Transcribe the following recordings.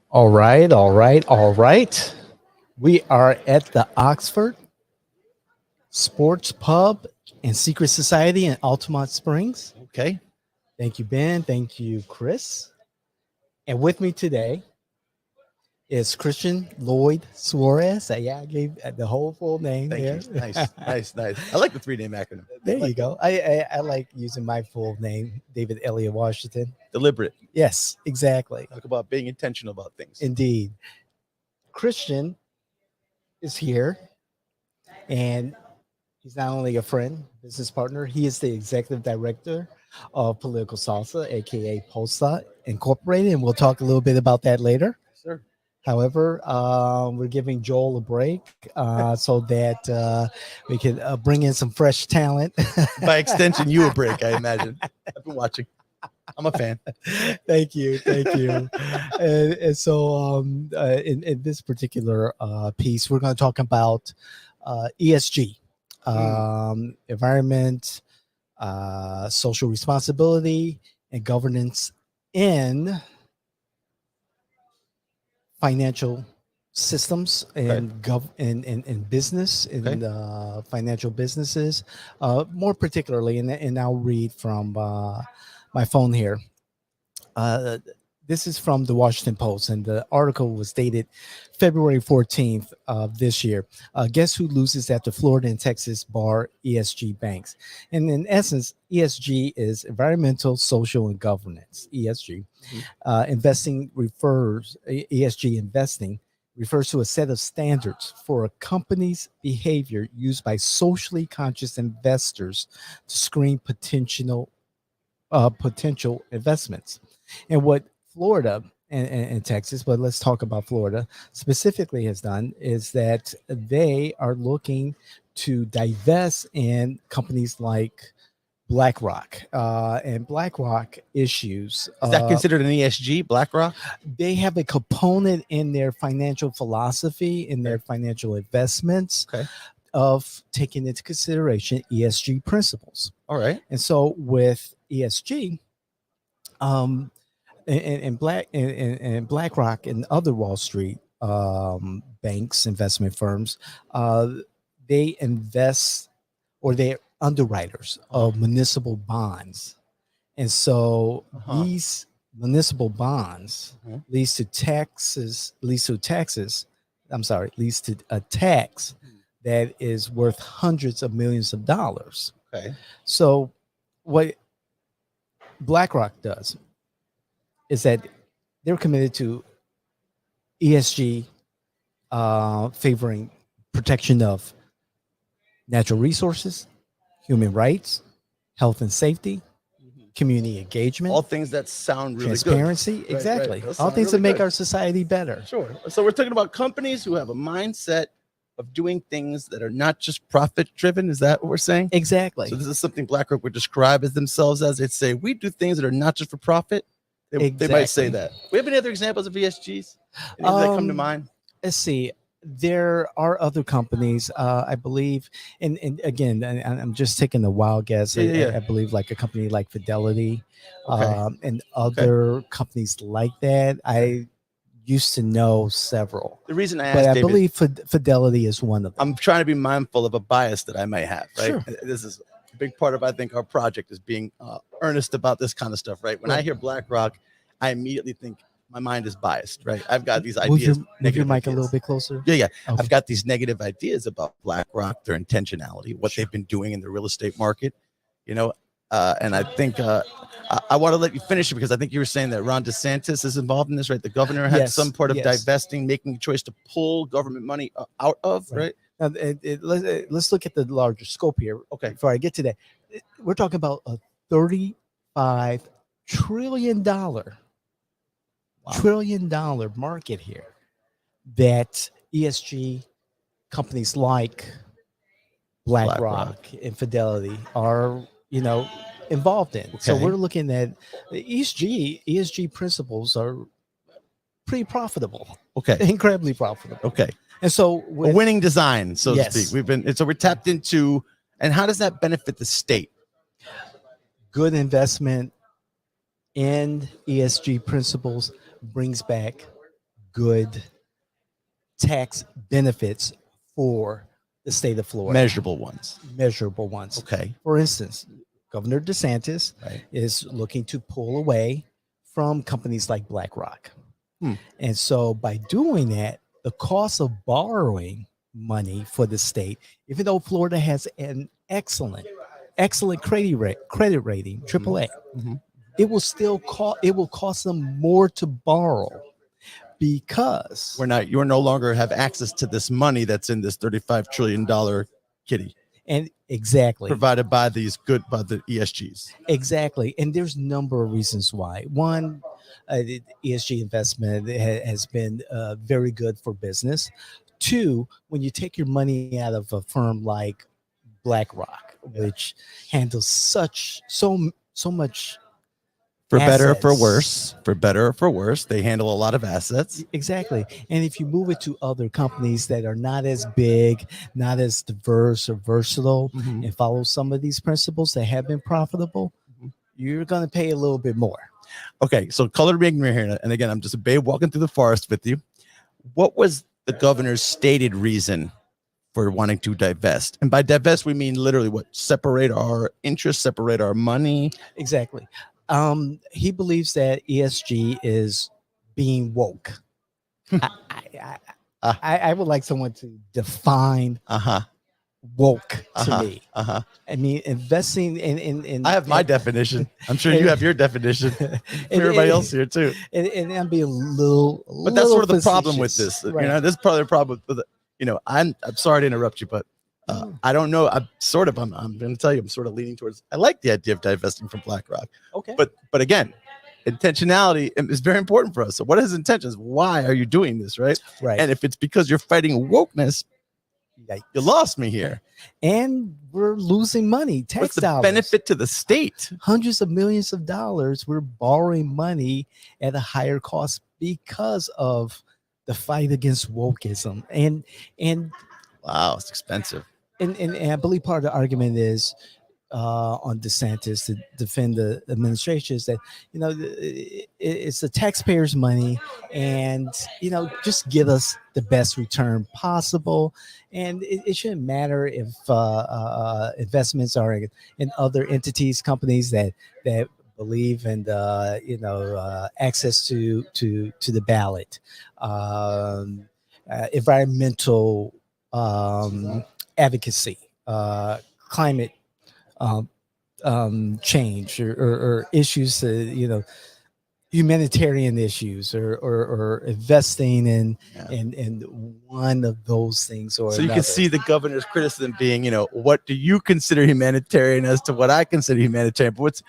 All right, all right, all right. We are at the Oxford Sports Pub and Secret Society in Altamont Springs. Okay. Thank you, Ben. Thank you, Chris. And with me today is Christian Lloyd Suarez. Yeah, I gave the whole full name Thank there. you. Nice, nice, nice. I like the 3 name acronym. There you Like it. go. I like using my full name, David Elliott Washington. Deliberate. Yes, exactly. Talk about being intentional about things. Indeed. Christian is here, and he's not only a friend, business partner, he is the executive director of Political Salsa, aka Posa Incorporated, and we'll talk a little bit about that later. Sure. However, we're giving Joel a break so that we can bring in some fresh talent. By extension, you a break, I imagine. I've been watching. I'm a fan. Thank you, thank you. And so, in this particular piece, we're going to talk about ESG, environment, social responsibility, and governance in financial systems and and business in financial businesses, more particularly, and I'll read from my phone here. This is from the Washington Post, and the article was dated February 14th of this year. Guess who loses after Florida and Texas bar ESG banks? And in essence, ESG is environmental, social, and governance. ESG. Investing refers, ESG investing refers to a set of standards for a company's behavior used by socially conscious investors to screen potential investments. And what Florida and Texas, but let's talk about Florida specifically, has done is that they are looking to divest in companies like BlackRock, and BlackRock issues. Is that considered an ESG, BlackRock? They have a component in their financial philosophy, in their financial investments, of taking into consideration ESG principles. All right. And so with ESG, and BlackRock and other Wall Street banks, investment firms, they invest, or they're underwriters of municipal bonds, and so these municipal bonds leads to taxes. Leads to a tax that is worth hundreds of millions of dollars. Okay. So what BlackRock does is that they're committed to ESG, favoring protection of natural resources, human rights, health and safety, community engagement, all things that sound really transparency. Good. Exactly. Right. All things really that make good. our society better. Sure. So we're talking about companies who have a mindset of doing things that are not just profit driven. Is that what we're saying? Exactly. So this is something BlackRock would describe as themselves as. They'd say, we do things that are not just for profit. They might say that. We have any other examples of ESGs? Any that come to mind? Let's see. There are other companies, I believe, and again, I'm just taking a wild guess. I believe like a company like Fidelity, and other companies like that. I used to know several. The reason I asked, but I David, believe Fidelity is one of them. I'm trying to be mindful of a bias that I may have, right? Sure. This is a big part of, I think, our project is being earnest about this kind of stuff, right? When I hear BlackRock, I immediately think my mind is biased, right? I've got these ideas. Move your mic a little bit closer. Yeah. Okay. I've got these negative ideas about BlackRock, their intentionality, what they've been doing in the real estate market, and I think I want to let you finish it because I think you were saying that Ron DeSantis is involved in this, right? The governor had some part of divesting, making a choice to pull government money out of, right? Now, let's look at the larger scope here. Okay. Before I get to that, we're talking about a $35 trillion market here that ESG companies like BlackRock and Fidelity are, involved in. So we're looking at the ESG principles are pretty profitable. Okay. Incredibly profitable. Okay. And so a winning design, so Yes. to speak. We're tapped into, and how does that benefit the state? Good investment in ESG principles brings back good tax benefits for the state of Florida. Measurable ones. Measurable ones. Okay. For instance, Governor DeSantis is looking to pull away from companies like BlackRock. And so by doing that, the cost of borrowing money for the state, even though Florida has an excellent credit rating, AAA, it will cost them more to borrow because you're no longer have access to this money that's in this $35 trillion kitty. And exactly provided by the ESGs. Exactly. And there's a number of reasons why. One, the ESG investment has been very good for business. Two, when you take your money out of a firm like BlackRock, which handles so much for assets. better or for worse, they handle a lot of assets. Exactly. And if you move it to other companies that are not as big, not as diverse or versatile, and follow some of these principles that have been profitable, you're going to pay a little bit more. Okay, so color me ignorant here, and again, I'm just a babe walking through the forest with you. What was the governor's stated reason for wanting to divest? And by divest, we mean literally what? Separate our interests, separate our money? Exactly. He believes that ESG is being woke. I would like someone to define woke to me. I mean, investing in I have my definition. I'm sure you have your definition. Everybody else here too. And I'm being a little. But that's sort of the problem with facetious. this. Right. You know, this is probably the problem with I'm sorry to interrupt you, but I don't know. I'm going to tell you, I'm sort of leaning towards. I like the idea of divesting from BlackRock. Okay. But again, intentionality is very important for us. So, what is intentions? Why are you doing this, right? Right. And if it's because you're fighting wokeness, you lost me here. And we're losing money, tax What's the dollars. benefit to the state? Hundreds of millions of dollars. We're borrowing money at a higher cost because of the fight against wokeism. And wow, it's expensive. And I believe part of the argument is on DeSantis to defend the administration is that, it's the taxpayers' money and, just give us the best return possible. And it shouldn't matter if investments are in other entities, companies that believe in access to the ballot, environmental advocacy, climate change, or issues, humanitarian issues, or investing in one of those things or so you another. can see the governor's criticism being, what do you consider humanitarian as to what I consider humanitarian? But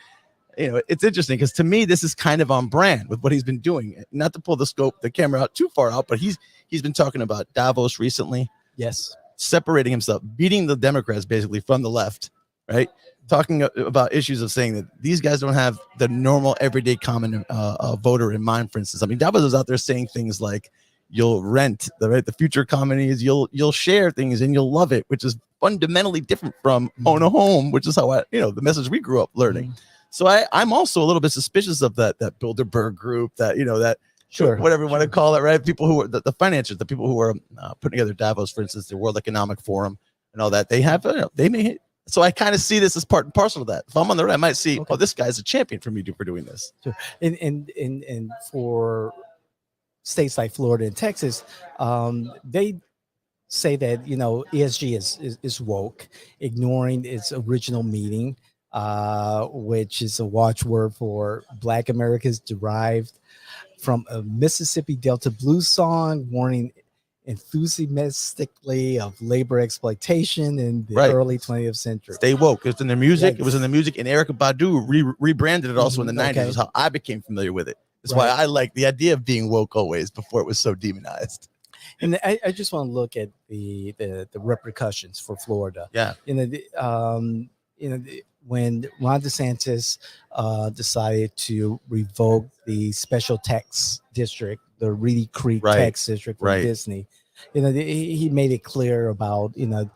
it's interesting because to me this is kind of on brand with what he's been doing. Not to pull the camera out too far out, but he's been talking about Davos recently. Yes. Separating himself, beating the Democrats basically from the left, right? Talking about issues of saying that these guys don't have the normal everyday common voter in mind. For instance, I mean, Davos is out there saying things like you'll rent the future economies, you'll share things and you'll love it, which is fundamentally different from own a home, which is how the message we grew up learning. So I'm also a little bit suspicious of that Bilderberg group, that Sure, whatever you want to call it, right? People who are the financiers, the people who are putting together Davos, for instance, the World Economic Forum and all that, they have, they may. So I kind of see this as part and parcel of that. If I'm on the right, I might see, oh, this guy's a champion for me for doing this. Sure. And for states like Florida and Texas, they say that ESG is woke, ignoring its original meaning, which is a watchword for Black Americans derived from a Mississippi Delta blues song warning enthusiastically of labor exploitation in the early 20th century. Stay woke. It was in their music. It was in the music, and Erykah Badu rebranded it also in the 90s. That's how I became familiar with it. That's why I like the idea of being woke always before it was so demonized. And I just want to look at the repercussions for Florida. Yeah. When Ron DeSantis decided to revoke the special tax district, the Reedy Creek tax district for Disney, he made it clear about, the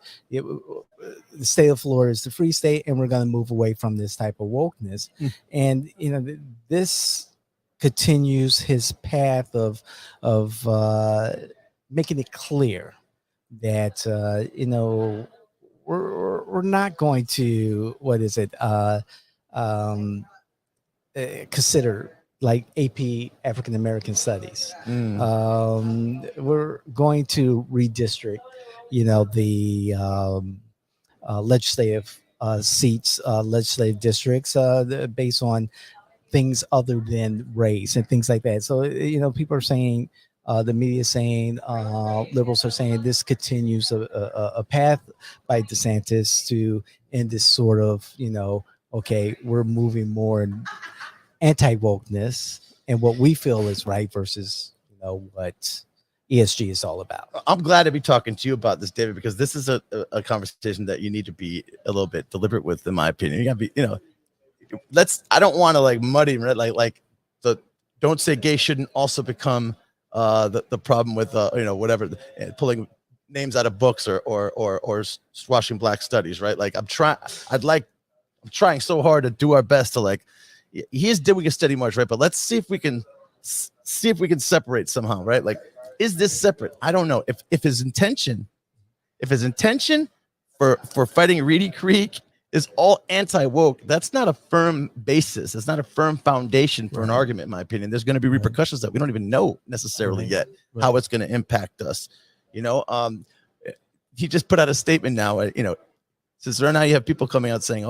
state of Florida is the free state, and we're going to move away from this type of wokeness. And, this continues his path of making it clear that we're not going to um, consider like AP African American Studies. We're going to redistrict, the legislative seats, legislative districts, based on things other than race and things like that. So people are saying, the media is saying, liberals are saying this continues a path by DeSantis to end this sort of okay, we're moving more in anti-wokeness and what we feel is right versus what ESG is all about. I'm glad to be talking to you about this, David, because this is a conversation that you need to be a little bit deliberate with, in my opinion. You gotta be, I don't want to like muddy, right? Like the don't say gay shouldn't also become the problem with whatever, pulling names out of books or squashing black studies, right? Like I'm trying so hard to do our best to like, he is doing a steady march, right? But let's see if we can separate somehow, right? Like, is this separate? I don't know. If his intention for fighting Reedy Creek is all anti-woke, that's not a firm basis. It's not a firm foundation for an argument, in my opinion. There's going to be repercussions that we don't even know necessarily yet how it's going to impact us. He just put out a statement now, since right now you have people coming out saying,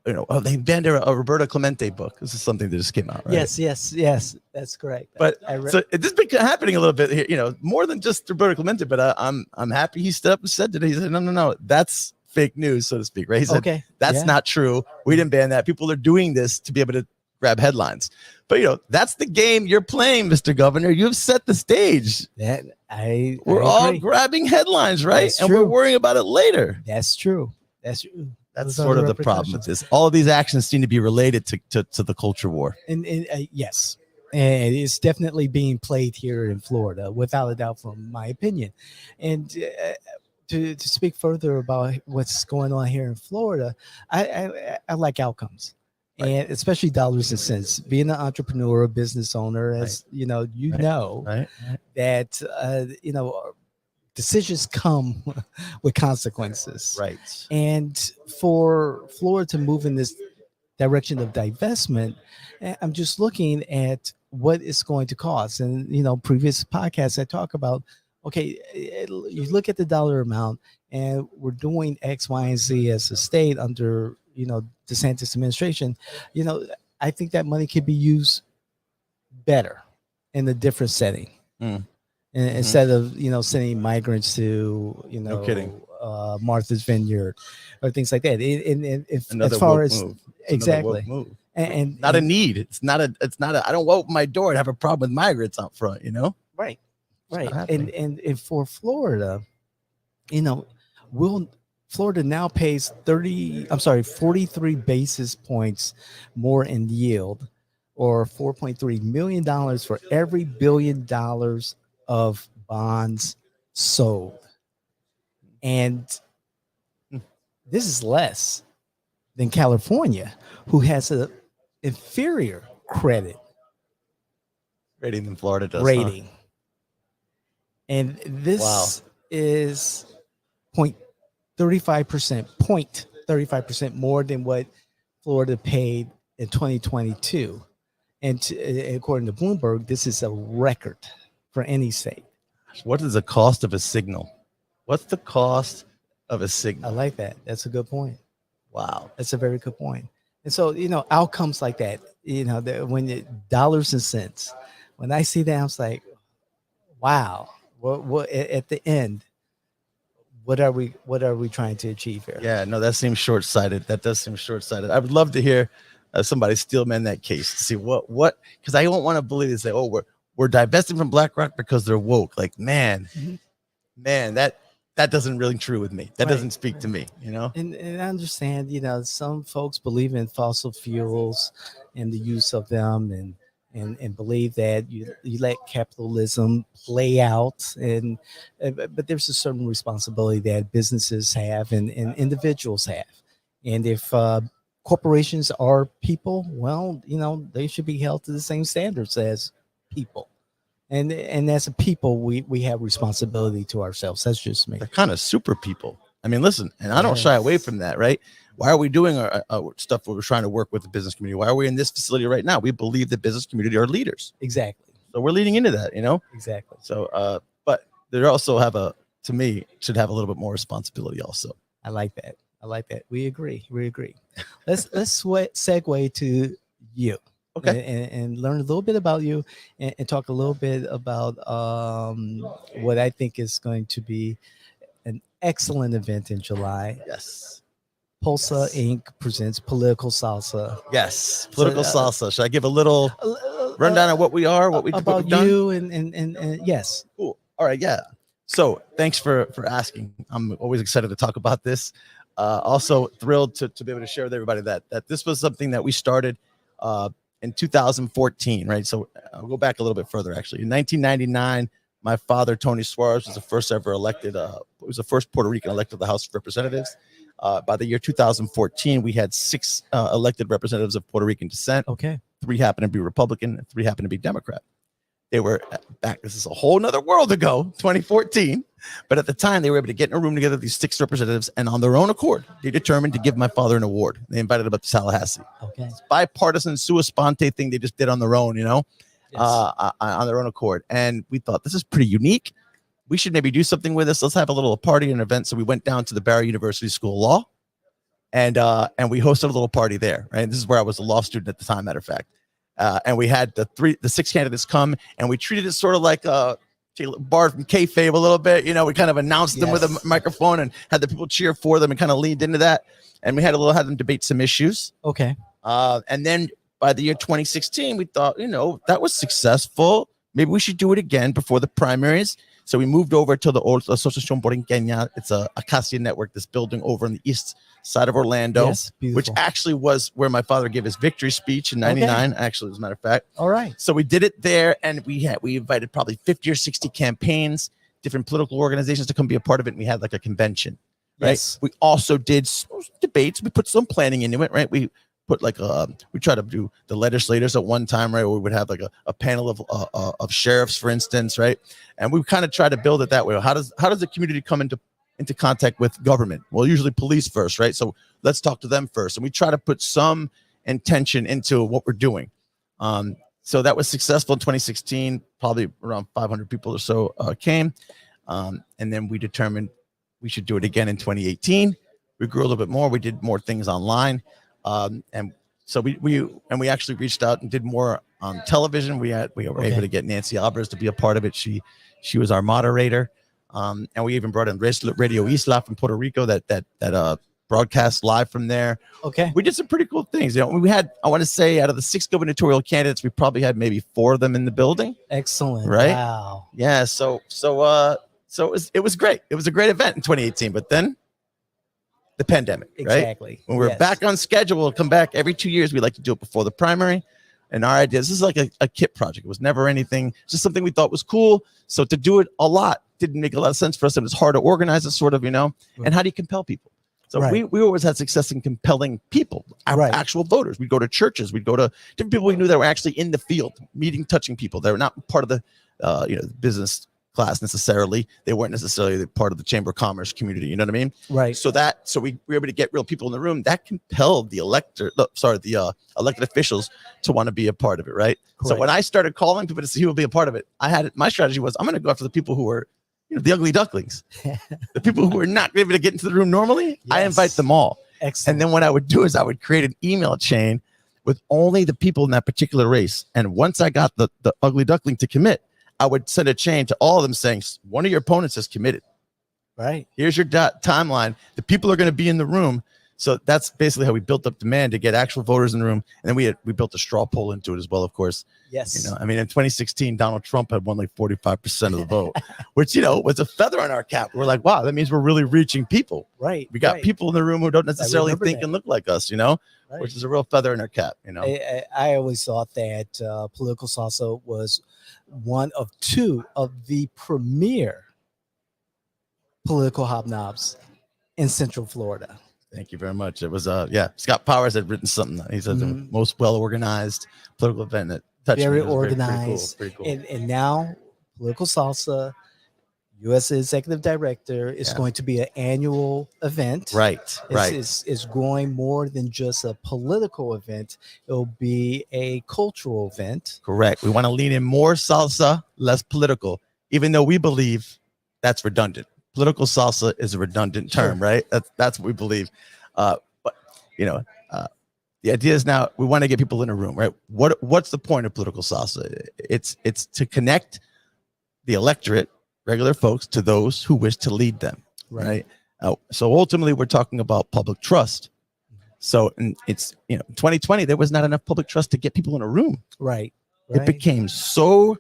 they banned a Roberto Clemente book. This is something that just came out, right? Yes, that's correct. But so this has been happening a little bit here, more than just Roberto Clemente. But I'm happy he stood up and said today. He said, no, that's fake news, so to speak, right? He said, that's not true. We didn't ban that. People are doing this to be able to grab headlines. But that's the game you're playing, Mr. Governor. You've set the stage. We're all grabbing headlines, right? And we're worrying about it later. That's true. That's sort of the problem with this. All of these actions seem to be related to the culture war. And yes, and it's definitely being played here in Florida, without a doubt, from my opinion. And to speak further about what's going on here in Florida, I like outcomes. Right. And especially dollars and cents. Being an entrepreneur, a business owner, as that decisions come with consequences. Right. And for Florida to move in this direction of divestment, I'm just looking at what it's going to cost. And, previous podcasts I talk about, okay, you look at the dollar amount and we're doing X, Y, and Z as a state under, DeSantis administration. I think that money could be used better in a different setting. Instead of sending migrants to no kidding. Martha's Vineyard or things like that. And as far as move. exactly, and not a need. It's not a. I don't open my door and have a problem with migrants out front. Right. And for Florida, Florida now pays 43 basis points more in yield, or $4.3 million for every $1 billion of bonds sold. And this is less than California, who has an inferior credit rating than Florida does. Rating. Huh? And this is 0.35% more than what Florida paid in 2022. And according to Bloomberg, this is a record for any state. What is the cost of a signal? What's the cost of a signal? I like that. That's a good point. Wow. That's a very good point. And so, outcomes like that, when dollars and cents, when I see that, I was like, wow, what at the end, what are we trying to achieve here? Yeah, no, that seems short-sighted. That does seem short-sighted. I would love to hear somebody steelman that case to see what, because I don't want to believe they say, we're divesting from BlackRock because they're woke. Like, man, that doesn't really true with me. That doesn't speak to me, And I understand, some folks believe in fossil fuels and the use of them, and believe that you let capitalism play out, but there's a certain responsibility that businesses have and individuals have. And if corporations are people, well, they should be held to the same standards as people. And as a people, we have responsibility to ourselves. That's just me. They're kind of super people. I mean, listen, and I don't shy away from that, right? Why are we doing our stuff where we're trying to work with the business community? Why are we in this facility right now? We believe the business community are leaders. Exactly. So we're leading into that, Exactly. So, but they also have to me, should have a little bit more responsibility also. I like that. We agree. Let's segue to you. Okay. And learn a little bit about you and talk a little bit about what I think is going to be an excellent event in July. Yes. Pulsa Inc. presents Political Salsa. Yes. Political Salsa. Should I give a little rundown of what we are, what we've done? You and yes. Cool. All right. Yeah. So thanks for asking. I'm always excited to talk about this. Also thrilled to be able to share with everybody that this was something that we started in 2014, right? So I'll go back a little bit further, actually. In 1999, my father, Tony Suarez, was the first ever elected, was the first Puerto Rican elected to the House of Representatives. By the year 2014, we had 6 elected representatives of Puerto Rican descent. Okay. 3 happened to be Republican and 3 happened to be Democrat. They were back, this is a whole nother world ago, 2014. But at the time, they were able to get in a room together, these 6 representatives, and on their own accord, they determined to give my father an award. They invited him up to Tallahassee. Okay. It's bipartisan sua sponte thing they just did on their own, Yes. On their own accord. And we thought, this is pretty unique. We should maybe do something with this. Let's have a little party and event. So we went down to the Barry University School of Law, and we hosted a little party there, right? This is where I was a law student at the time, matter of fact. And we had the 6 candidates come, and we treated it sort of like Bart from kayfabe a little bit. We kind of announced them with a microphone and had the people cheer for them and kind of leaned into that. And we had them debate some issues. Okay. And then by the year 2016, we thought, that was successful. Maybe we should do it again before the primaries. So we moved over to the old Asociación Borinqueña. It's a Acacia network, this building over on the east side of Orlando, which actually was where my father gave his victory speech in 99, actually, as a matter of fact. All right. So we did it there, and we invited probably 50 or 60 campaigns, different political organizations to come be a part of it, and we had like a convention, right? Yes. We also did debates. We put some planning into it, right? We put we try to do the legislators at one time, right? Where we would have like a panel of sheriffs, for instance, right? And we kind of try to build it that way. How does the community come into contact with government? Well, usually police first, right? So let's talk to them first. And we try to put some intention into what we're doing. So that was successful in 2016. Probably around 500 people or so came. And then we determined we should do it again in 2018. We grew a little bit more. We did more things online. And so we actually reached out and did more on television. We were able to get Nancy Alvarez to be a part of it. She was our moderator. And we even brought in Radio Isla from Puerto Rico that broadcast live from there. Okay. We did some pretty cool things. We had, I want to say, out of the 6 gubernatorial candidates, we probably had maybe 4 of them in the building. Excellent. Right? Wow. Yeah. So it was great. It was a great event in 2018, but then the pandemic, right? Exactly. When we're back on schedule, we'll come back every 2 years. We like to do it before the primary. And our idea, this is like a kit project. It was never anything, just something we thought was cool. So to do it a lot didn't make a lot of sense for us. It was hard to organize it, sort of, And how do you compel people? So we always had success in compelling people, actual voters. We'd go to churches. We'd go to different people we knew that were actually in the field, meeting, touching people. They were not part of the business class necessarily. They weren't necessarily part of the Chamber of Commerce community. You know what I mean? Right. So we were able to get real people in the room. That compelled the elected officials to want to be a part of it, right? Correct. So when I started calling people to see who would be a part of it, my strategy was, I'm going to go after the people who were the ugly ducklings, the people who were not able to get into the room normally. Yes. I invite them all. Excellent. And then what I would do is I would create an email chain with only the people in that particular race. And once I got the ugly duckling to commit, I would send a chain to all of them saying, one of your opponents has committed. Right. Here's your timeline. The people are going to be in the room. So that's basically how we built up demand to get actual voters in the room. And then we built a straw poll into it as well, of course. Yes. In 2016, Donald Trump had won like 45% of the vote, which, was a feather on our cap. We're like, wow, that means we're really reaching people. Right. We got people in the room who don't necessarily think and look like us, which is a real feather in our cap, I always thought that Political Salsa was one of 2 of the premier political hobnobs in Central Florida. Thank you very much. It was Scott Powers had written something. He said the most well organized political event that touched Very me. It was organized. Pretty cool. And now Political Salsa, U.S. Executive Director, is going to be an annual event. Right. It's growing more than just a political event. It'll be a cultural event. Correct. We want to lean in more salsa, less political, even though we believe that's redundant. Political salsa is a redundant term, right? That's what we believe. But the idea is now we want to get people in a room, right? What's the point of political salsa? It's to connect the electorate, regular folks, to those who wish to lead them, right? So ultimately, we're talking about public trust. So it's 2020, there was not enough public trust to get people in a room. Right. It became so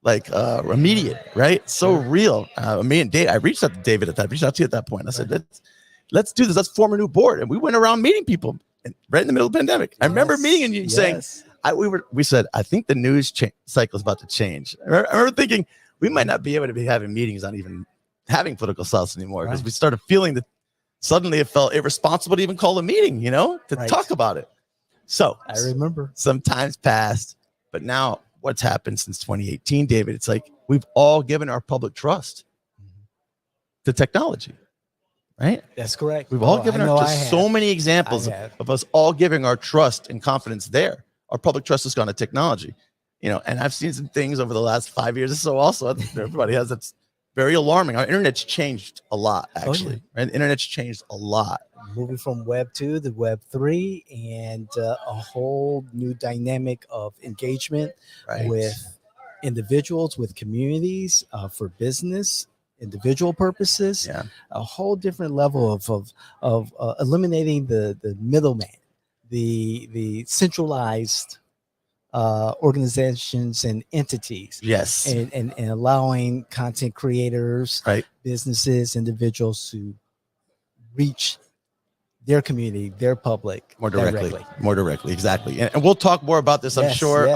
immediate, right? So real. Me and Dave, I reached out to David at that. I reached out to you at that point. I said, let's do this. Let's form a new board. And we went around meeting people right in the middle of the pandemic. I remember meeting you saying, we said, I think the news cycle is about to change. I remember thinking we might not be able to be having meetings on even having political salsa anymore because we started feeling that suddenly it felt irresponsible to even call a meeting, to talk about it. So I remember some time's passed, but now what's happened since 2018, David? It's like we've all given our public trust to technology, right? That's correct. We've all given so many examples of us all giving our trust and confidence there. Our public trust has gone to technology, and I've seen some things over the last 5 years or so also. Everybody has. That's very alarming. Our internet's changed a lot, actually. Right? The internet's changed a lot. Moving from Web 2 to Web 3 and a whole new dynamic of engagement with individuals, with communities, for business, individual purposes. A whole different level of eliminating the middleman, the centralized organizations and entities. And allowing content creators, businesses, individuals to reach their community, their public more directly. Exactly. And we'll talk more about this, I'm sure.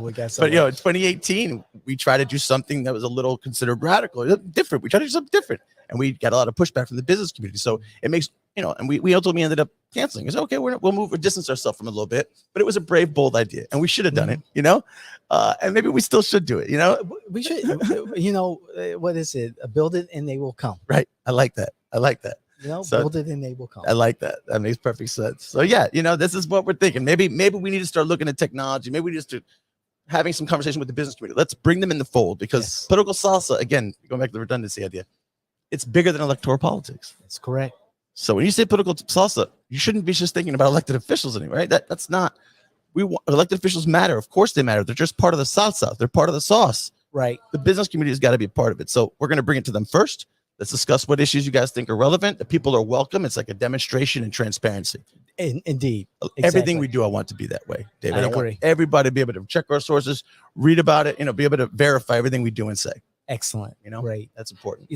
We got but in 2018, we tried to do something that was a little considered radical, different. We tried to do something different, and we got a lot of pushback from the business community. So it makes, and we ultimately ended up canceling. It's okay. We'll distance ourselves from it a little bit, but it was a brave, bold idea, and we should have done it, and maybe we still should do it. We should, what is it? Build it and they will come. Right. I like that. Build it and they will come. I like that. That makes perfect sense. So this is what we're thinking. Maybe we need to start looking at technology. Maybe we just having some conversation with the business community. Let's bring them in the fold because political salsa, again, going back to the redundancy idea, it's bigger than electoral politics. That's correct. So when you say political salsa, you shouldn't be just thinking about elected officials anymore, right? That's not. Elected officials matter. Of course they matter. They're just part of the salsa. They're part of the sauce. Right. The business community has got to be a part of it. So we're going to bring it to them first. Let's discuss what issues you guys think are relevant. The people are welcome. It's like a demonstration and transparency. Indeed. Everything we do, I want to be that way, David. I agree. Want everybody to be able to check our sources, read about it, be able to verify everything we do and say. Excellent. Great. That's important.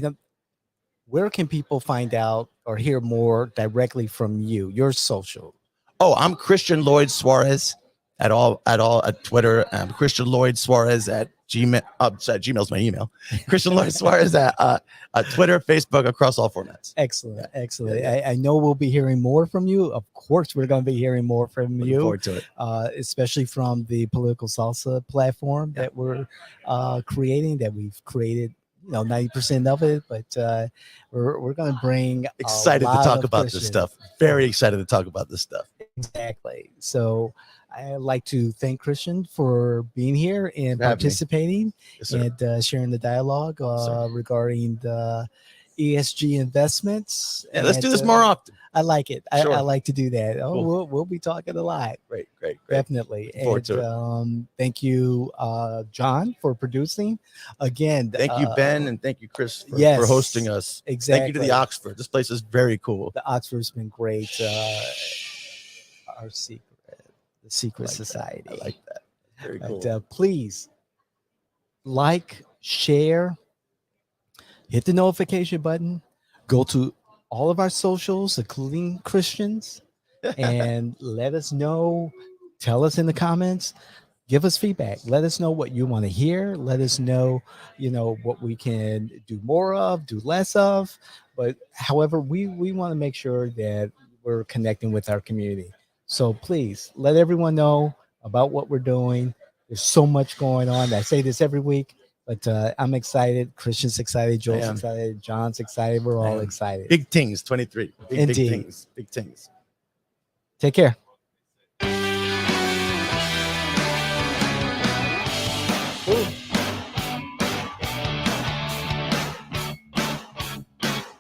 Where can people find out or hear more directly from you, your social? Oh, I'm Christian Lloyd Suarez at Twitter. Christian Lloyd Suarez at Gmail. Gmail's my email. Christian Lloyd Suarez at Twitter, Facebook, across all formats. Excellent. I know we'll be hearing more from you. Of course, we're going to be hearing more from you. Looking forward to it. Especially from the Political Salsa platform that we're creating, that we've created 90% of it, but we're going to bring excited to talk about this stuff. Very excited to talk about this stuff. Exactly. So I'd like to thank Christian for being here and participating and sharing the dialogue regarding the ESG investments. Yeah, let's do this more often. I like it. Sure. I like to do that. Cool. We'll be talking a lot. Great. Definitely. Thank you, John, for producing. Again, thank you, Ben, and thank you, Chris, for hosting us. Exactly. Thank you to the Oxford. This place is very cool. The Oxford's been great. Our secret, the secret society. I like that. Very cool. But, please like, share, hit the notification button, go to all of our socials, including Christian's, and let us know. Tell us in the comments. Give us feedback. Let us know what you want to hear. Let us know, what we can do more of, do less of. But however, we want to make sure that we're connecting with our community. So please let everyone know about what we're doing. There's so much going on. I say this every week, but I'm excited. Christian's excited. Joel's excited. John's excited. We're all excited. Big things, 23. Big Indeed. things. Big things. Take care.